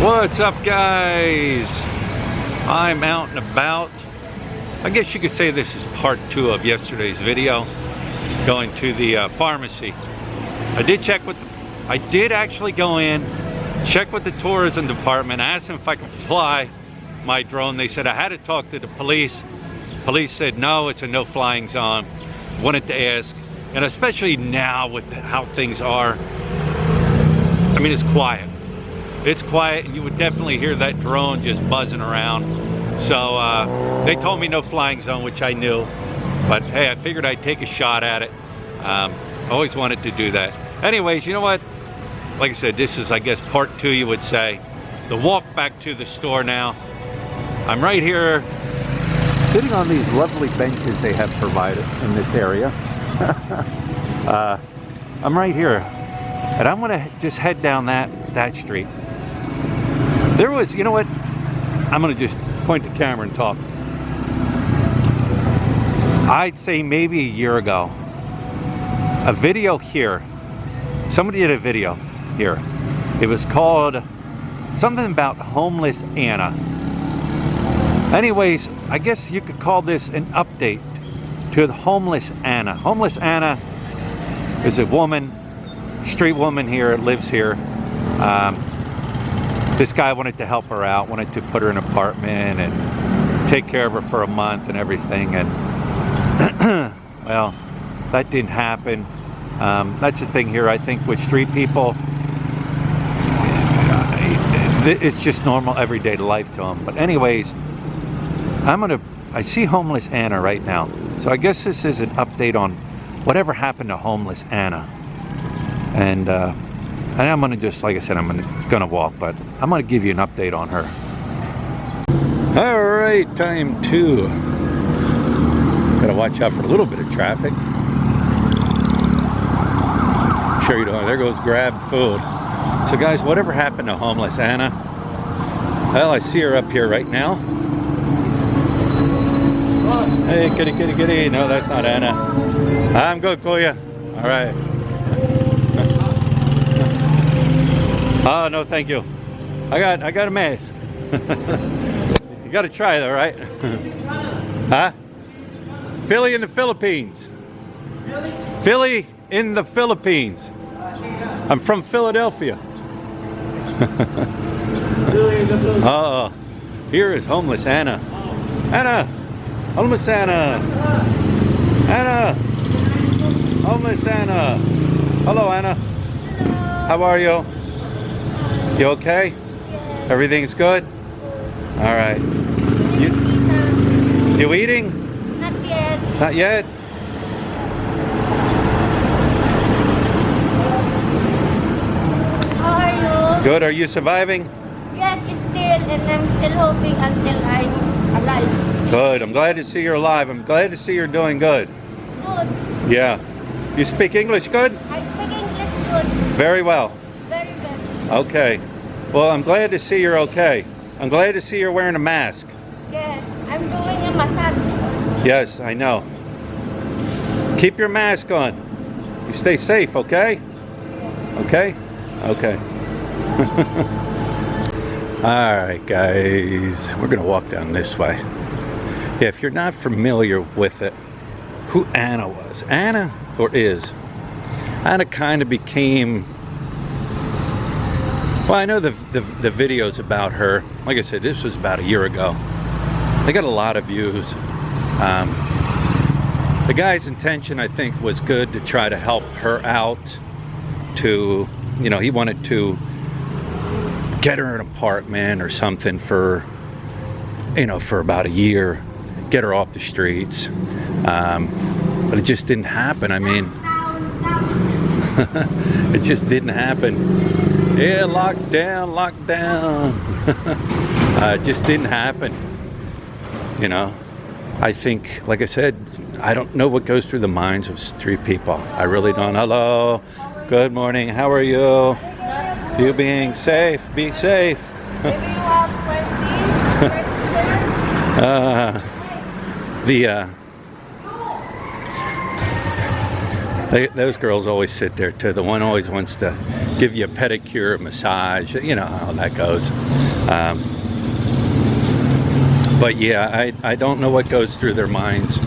What's up, guys? I'm out and about. I guess you could say this is part 2 of yesterday's video, going to the pharmacy. I did actually go in, check with the tourism department, asked them if I could fly my drone. They said I had to talk to the police. Police said no, it's a no flying zone. Wanted to ask, and especially now with how things are, I mean, it's quiet. It's quiet, and you would definitely hear that drone just buzzing around. So they told me no flying zone, which I knew, but hey, I figured I'd take a shot at it. Always wanted to do that. Anyways, you know what? Like I said, this is, I guess, part 2, you would say. The walk back to the store now. I'm right here, sitting on these lovely benches they have provided in this area. I'm right here, and I'm gonna just head down that street. There was, you know what? I'm gonna just point the camera and talk. I'd say maybe a year ago, a video here. Somebody did a video here. It was called something about homeless Anna. Anyways, I guess you could call this an update to the homeless Anna. Homeless Anna is a woman, street woman here, lives here. This guy wanted to help her out, wanted to put her in an apartment and take care of her for a month and everything. And well, that didn't happen. That's the thing here, I think, with street people. It's just normal everyday life to them. But anyways, I see homeless Anna right now. So I guess this is an update on whatever happened to homeless Anna. And I'm gonna just, like I said, I'm gonna walk, but I'm gonna give you an update on her. All right, time 2. Gotta watch out for a little bit of traffic. Sure you don't. There goes grab food. So guys, whatever happened to homeless Anna? Well, I see her up here right now. Hey, kitty, kitty, kitty. No, that's not Anna. I'm good, Kuya. All right. Oh, no, thank you. I got a mask. You got to try though, right? Huh? Philly in the Philippines. Philly in the Philippines. I'm from Philadelphia. Oh, here is homeless Anna. Anna, homeless Anna. Anna, homeless Anna. Hello, Anna. How are you? You okay? Yes. Everything's good? All right. You eating? Not yet. Not yet? How are you? Good. Are you surviving? Yes, still, and I'm still hoping until I'm alive. Good. I'm glad to see you're alive. I'm glad to see you're doing good. Good. Yeah. You speak English good? I speak English good. Very well. Very well. Okay. Well, I'm glad to see you're okay. I'm glad to see you're wearing a mask. Yes, I'm doing a massage. Yes, I know. Keep your mask on. You stay safe, okay? Okay? Okay. All right, guys. We're going to walk down this way. Yeah, if you're not familiar with it, who Anna was. Anna, or is. Anna kind of became... Well, I know the videos about her. Like I said, this was about a year ago. They got a lot of views. The guy's intention, I think, was good, to try to help her out. To, you know, he wanted to get her an apartment or something for, you know, for about a year, get her off the streets. But it just didn't happen. I mean, it just didn't happen. Yeah, lockdown. It just didn't happen. You know, I think, like I said, I don't know what goes through the minds of street people. I really don't. Hello. Good morning. How are you? You being safe? Be safe. Maybe you have 20? Those girls always sit there too. The one always wants to give you a pedicure, a massage. You know how that goes. But yeah, I don't know what goes through their minds.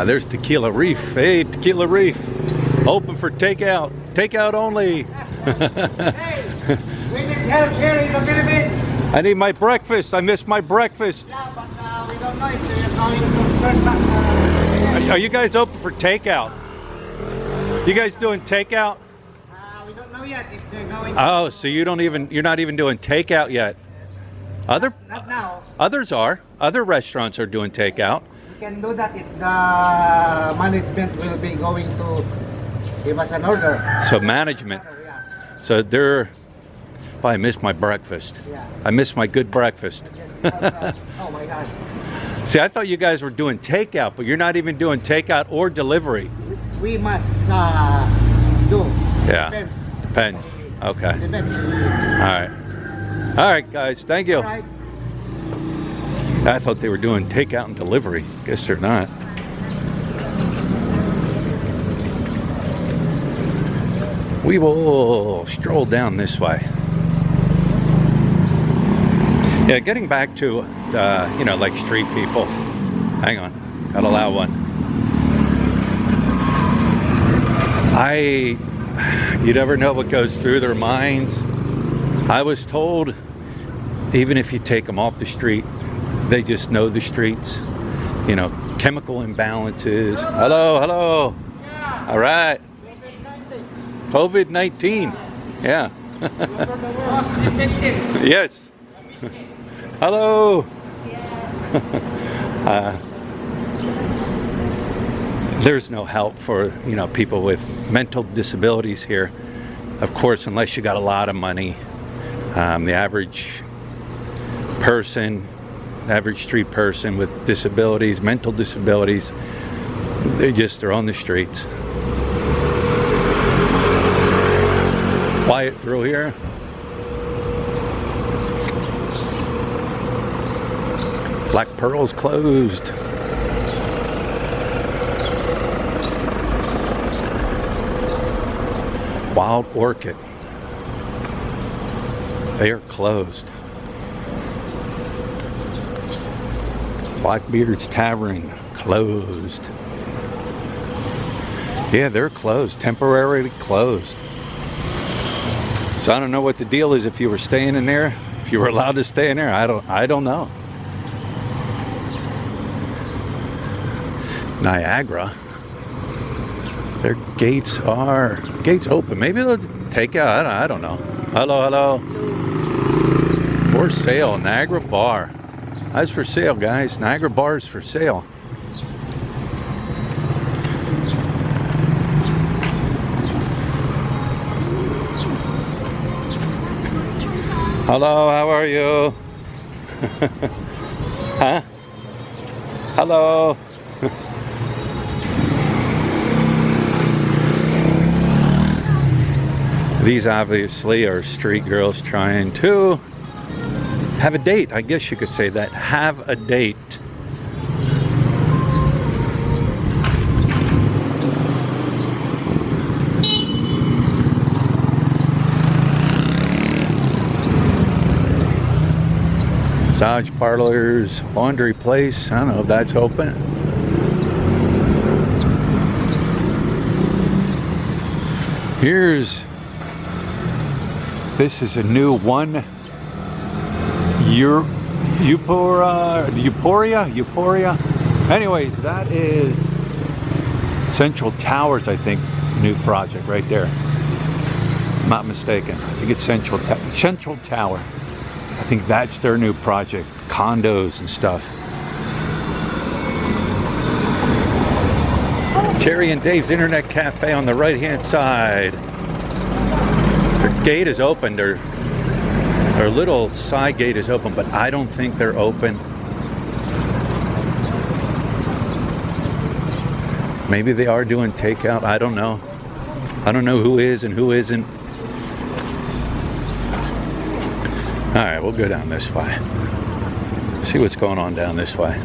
There's Tequila Reef. Hey, Tequila Reef. Open for takeout. Takeout only. Hey, we need help here in the Philippines. I need my breakfast. I missed my breakfast. Yeah, but we don't know if they're going to turn back. Are you guys open for takeout? You guys doing takeout? We don't know yet if they're going. Oh, so you're not even doing takeout yet. Not now. Others are. Other restaurants are doing takeout. We can do that if the management will be going to give us an order. So management. Yeah. So they're. Oh, I missed my breakfast. Yeah. I missed my good breakfast. Oh my God. See, I thought you guys were doing takeout, but you're not even doing takeout or delivery. We must do. Yeah. Depends. Okay. Depends. All right. All right, guys. Thank you. Right. I thought they were doing takeout and delivery. Guess they're not. We will stroll down this way. Yeah, getting back to, you know, like street people. Hang on. Gotta allow one. You never know what goes through their minds. I was told, even if you take them off the street, they just know the streets. You know, chemical imbalances. Hello, hello. Yeah. All right. COVID-19. Yeah. Yes. Hello. There's no help for, you know, people with mental disabilities here. Of course, unless you got a lot of money. The average person, average street person with disabilities, mental disabilities, they're on the streets. Quiet through here. Black Pearl's closed. Wild Orchid. They are closed. Blackbeard's Tavern closed. Yeah, they're closed, temporarily closed. So I don't know what the deal is if you were staying in there, if you were allowed to stay in there. I don't know. Niagara. Their gates open. Maybe they'll take out. I don't know. Hello, hello. For sale, Niagara Bar. That's for sale, guys. Niagara Bar is for sale. Hello, how are you? Huh? Hello. These obviously are street girls trying to have a date. I guess you could say that. Have a date. Massage parlors, laundry place. I don't know if that's open. This is a new one. Euphoria. Anyways, that is Central Towers, I think, new project right there. I'm not mistaken. I think it's Central Tower. I think that's their new project. Condos and stuff. Jerry and Dave's Internet Cafe on the right-hand side. Their gate is open. Their little side gate is open, but I don't think they're open. Maybe they are doing takeout. I don't know. I don't know who is and who isn't. All right, we'll go down this way. See what's going on down this way.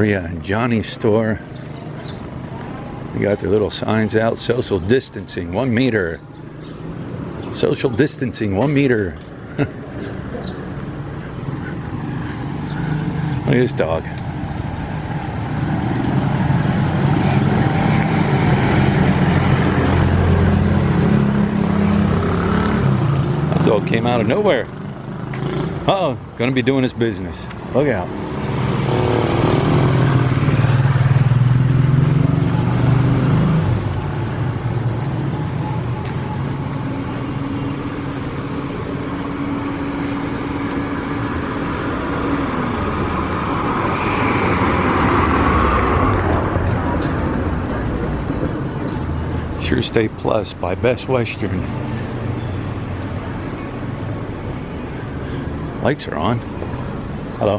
Maria and Johnny's store. They got their little signs out. Social distancing, 1 meter. Social distancing, 1 meter. Look at this dog. That dog came out of nowhere. Uh-oh, gonna be doing his business. Look out. Sure Stay Plus by Best Western. Lights are on. Hello.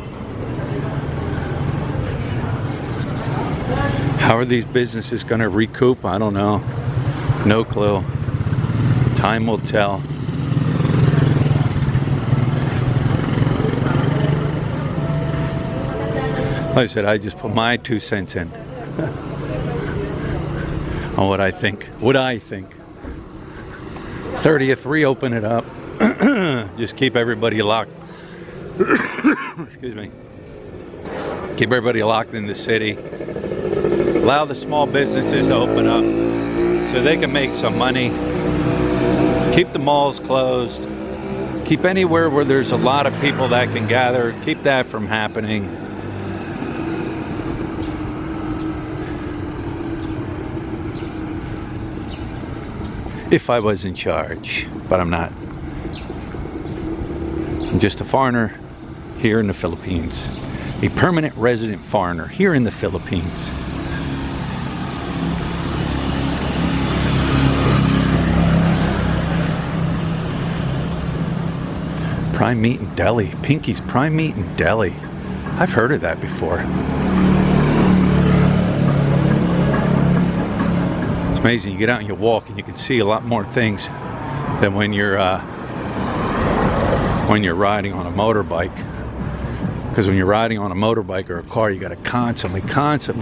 How are these businesses going to recoup? I don't know. No clue. Time will tell. Like I said, I just put my 2 cents in. On what I think. 30th, reopen it up. Just keep everybody locked. Excuse me. Keep everybody locked in the city. Allow the small businesses to open up so they can make some money. Keep the malls closed. Keep anywhere where there's a lot of people that can gather. Keep that from happening. If I was in charge, but I'm not. I'm just a foreigner here in the Philippines. A permanent resident foreigner here in the Philippines. Prime Meat and Deli. Pinkies Prime Meat and Deli. I've heard of that before. It's amazing. You get out and you walk and you can see a lot more things than when you're riding on a motorbike. Because when you're riding on a motorbike or a car, you got to constantly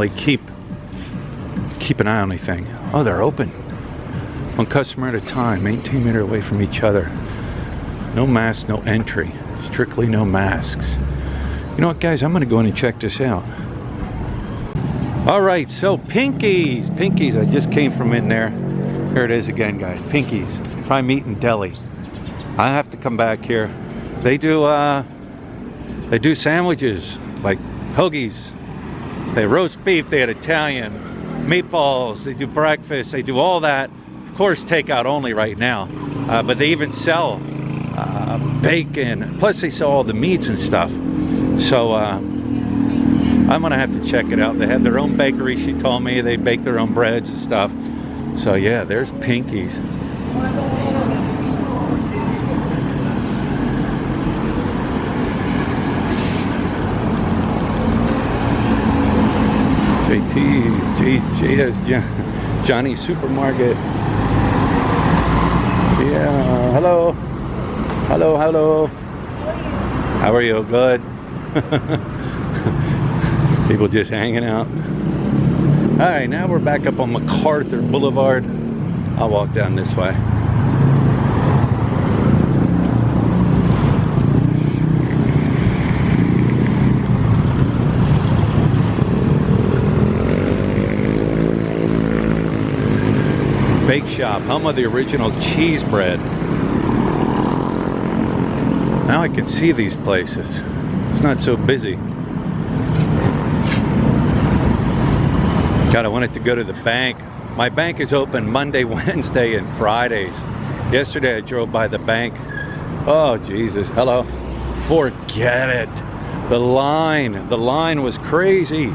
keep an eye on anything. Oh, they're open. One customer at a time. 18 meters away from each other. No masks, no entry. Strictly no masks. You know what, guys? I'm going to go in and check this out. All right, so Pinkies. I just came from in there. Here it is again, guys. Pinkies Prime Meat and Deli. I have to come back here. They do sandwiches like hoagies. They roast beef. They had Italian meatballs. They do breakfast. They do all that. Of course, takeout only right now. But they even sell bacon. Plus, they sell all the meats and stuff. So I'm gonna have to check it out. They have their own bakery. She told me they bake their own breads and stuff. So yeah, there's Pinkies. JT's, Johnny's Supermarket. Yeah, hello. How are you? Good. People just hanging out. All right, now we're back up on MacArthur Boulevard. I'll walk down this way. Bake Shop, home of the original cheese bread. Now I can see these places. It's not so busy. God, I wanted to go to the bank. My bank is open Monday, Wednesday, and Fridays. Yesterday I drove by the bank. Oh, Jesus. Hello. Forget it. The line was crazy.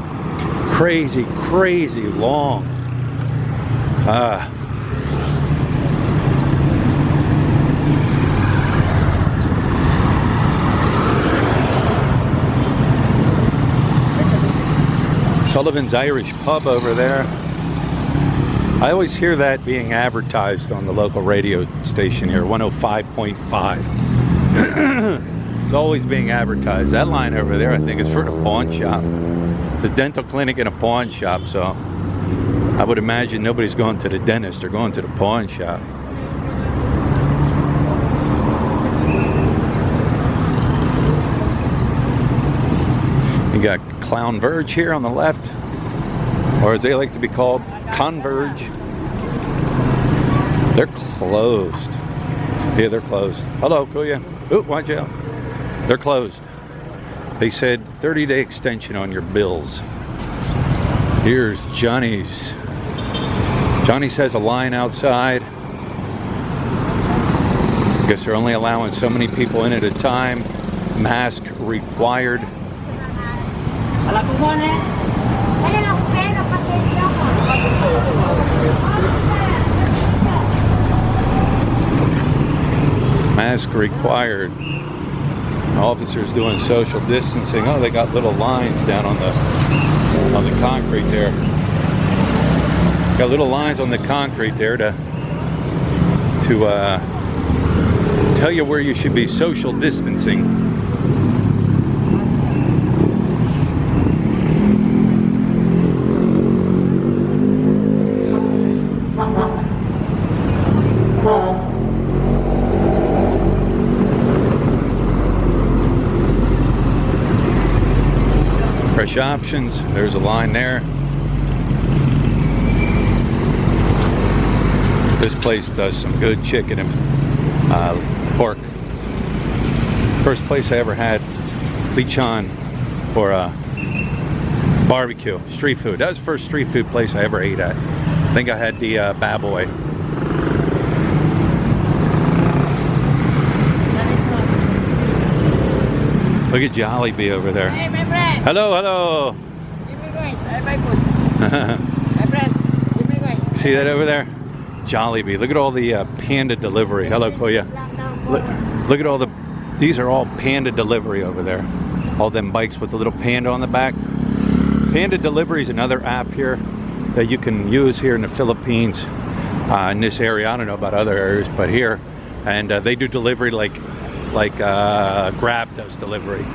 Crazy long. Sullivan's Irish Pub over there. I always hear that being advertised on the local radio station here, 105.5. It's always being advertised. That line over there, I think, is for the pawn shop. It's the dental clinic and a pawn shop, so I would imagine nobody's going to the dentist, they're going to the pawn shop. You got Clown Verge here on the left, or as they like to be called, Converge. They're closed. Yeah, they're closed. Hello, Kuya. Oh, watch out. They're closed. They said 30-day extension on your bills. Here's Johnny's. Johnny's has a line outside. I guess they're only allowing so many people in at a time. Mask required. Mask required. Officers doing social distancing. Oh, they got little lines down on the concrete there. Got little lines on the concrete there to tell you where you should be social distancing. Fresh options. There's a line there. This place does some good chicken and pork. First place I ever had lechon or barbecue, street food. That was the first street food place I ever ate at. I think I had the Baboy. Look at Jollibee over there. Hey, my friend. Hello, hello. Give me guys. I buy food. My friend. Give me guys. See that over there? Jollibee. Look at all the Panda delivery. Hello, Koya. Look at all the. These are all Panda delivery over there. All them bikes with the little panda on the back. Panda delivery is another app here that you can use here in the Philippines. In this area, I don't know about other areas, but here, and they do delivery like Grab does delivery.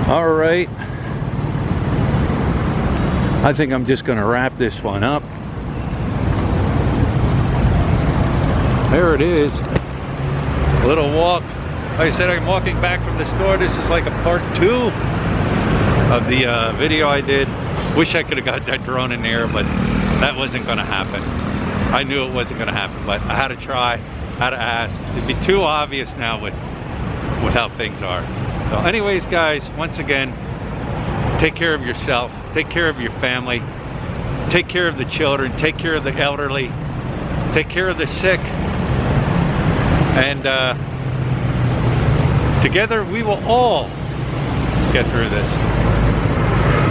All right, I think I'm just going to wrap this one up. There it is, a little walk. Like I said, I'm walking back from the store. This is like a part 2 of the video I did. Wish I could have got that drone in there, but that wasn't going to happen. I knew it wasn't going to happen, but I had to try, had to ask. It'd be too obvious now with how things are. So anyways, guys, once again, take care of yourself, take care of your family, take care of the children, take care of the elderly, take care of the sick, and together we will all get through this.